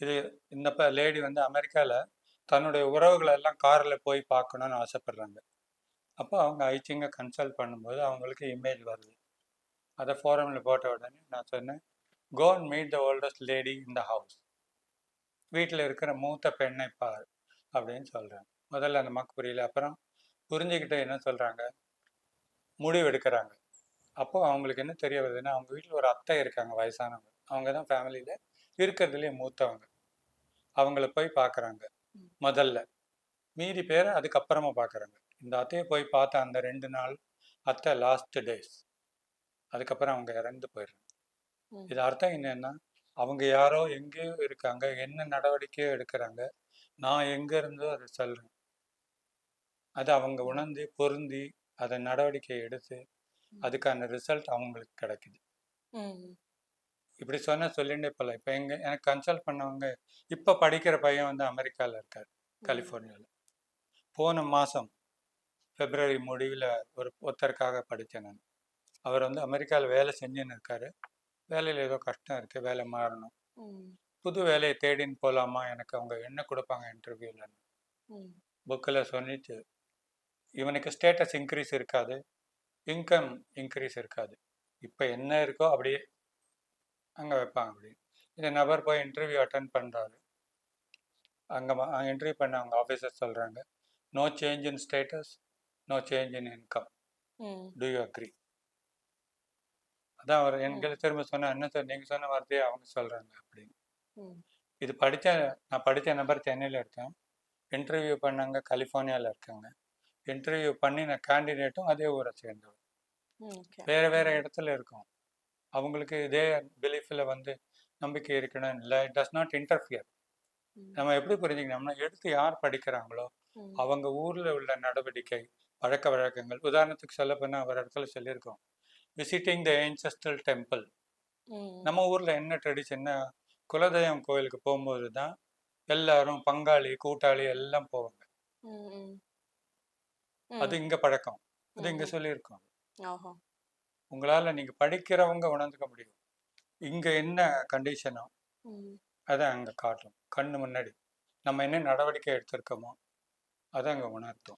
இது இந்த லேடி வந்து அமெரிக்கால தன்னுடைய உறவுகளை எல்லாம் கார்ல போய் பார்க்கணும்னு ஆசைப்படுறாங்க. அப்போ அவங்க ஐச்சிங்கை கன்சல்ட் பண்ணும்போது அவங்களுக்கு இமெயில் வருது. அதை ஃபோரமில் போட்ட உடனே நான் சொன்னேன், go and meet the oldest lady in the house. வீட்டில் இருக்கிற மூத்த பெண்ணை பார் அப்படின்னு சொல்கிறேன். முதல்ல அந்த அம்மாவுக்கு புரியல. அப்புறம் புரிஞ்சுக்கிட்டு என்ன சொல்கிறாங்க, முடிவு எடுக்கிறாங்க. அப்போ அவங்களுக்கு என்ன தெரிய வருதுன்னா, அவங்க வீட்டில் ஒரு அத்தை இருக்காங்க, வயசானவங்க. அவங்க தான் ஃபேமிலியில் இருக்கிறதுலேயே மூத்தவங்க. அவங்கள போய் பார்க்குறாங்க முதல்ல. மீதி பேரை அதுக்கப்புறமா பார்க்குறாங்க. இந்த அத்தையை போய் பார்த்த அந்த 2 நாள் அத்தை லாஸ்ட் டேஸ். அதுக்கப்புறம் அவங்க இறந்து போயிடுறாங்க. இது அர்த்தம் என்னன்னா, அவங்க யாரோ எங்கேயோ இருக்காங்க, என்ன நடவடிக்கையோ எடுக்கிறாங்க, நான் எங்க இருந்தோ அதை சொல்றேன். அதை அவங்க உணர்ந்து பொருந்தி அதை நடவடிக்கை எடுத்து அதுக்கான ரிசல்ட் அவங்களுக்கு கிடைக்குது. இப்படி சொல்லிண்டே போல. இப்போ எனக்கு கன்சல்ட் பண்ணவங்க இப்போ படிக்கிற பையன் வந்து அமெரிக்காவில் இருக்கார், கலிஃபோர்னியாவில். போன மாதம் பிப்ரவரி முடிவில் ஒருத்தருக்காக படித்தேன் நான். அவர் வந்து அமெரிக்காவில் வேலை செஞ்சுன்னு இருக்காரு. வேலையில் ஏதோ கஷ்டம் இருக்குது, வேலை மாறணும், புது வேலையை தேடின்னு போகலாமா, எனக்கு அவங்க என்ன கொடுப்பாங்க இன்டர்வியூவில் புக்கில் சொல்லிட்டு, இவனுக்கு ஸ்டேட்டஸ் இன்க்ரீஸ் இருக்காது, இன்கம் இன்க்ரீஸ் இருக்காது. இப்போ என்ன இருக்கோ அப்படியே அங்கே வைப்பாங்க. அப்படி இந்த நபர் போய் இன்டர்வியூ அட்டன் பண்ணுறாரு. அங்கே இன்டர்வியூ பண்ண அவங்க ஆஃபீஸர் சொல்கிறாங்க, no change in status, no change in income, do you agree? அதான் அவர் எங்களுக்கு திரும்ப சொன்ன, என்ன சார் நீங்கள் சொன்ன வார்த்தையை அவங்க சொல்கிறாங்க அப்படின்னு. இது நான் படித்த நபர் சென்னையில் இருக்கேன், இன்டர்வியூ பண்ணாங்க கலிஃபோர்னியாவில் இருக்காங்க. இன்டர்வியூ பண்ணின கேண்டிடேட்டும் அதே ஊரை சேர்ந்தவர், வேறு வேறு இடத்துல இருக்கும். அவங்களுக்கு இதே பிலீஃபில் வந்து நம்பிக்கை இருக்கணும் இல்லை, இட் டஸ் நாட் இன்டர்ஃபியர். நம்ம எப்படி புரிஞ்சுக்கணும்னா, எடுத்து யார் படிக்கிறாங்களோ அவங்க ஊரில் உள்ள நடவடிக்கை, பழக்க வழக்கங்கள், உதாரணத்துக்கு சொல்ல போனால் அவர் இடத்துல சொல்லியிருக்கோம், விசிட்டிங் த ஏன்செஸ்ட்ரல் டெம்பிள். நம்ம ஊரில் என்ன ட்ரெடிஷன்னா, குலதெய்வம் கோயிலுக்கு போகும்போது தான் எல்லாரும் பங்காளி கூட்டாளி எல்லாம் போவாங்க. அது இங்கே பழக்கம், அது இங்கே சொல்லியிருக்கோம். உங்களால் நீங்கள் படிக்கிறவங்க உணர்ந்துக்க முடியும், இங்கே என்ன கண்டிஷனோ அதை அங்கே காட்டும். கண்ணு முன்னாடி நம்ம என்ன நடவடிக்கை எடுத்திருக்கோமோ அதை அங்கே உணர்த்தும்.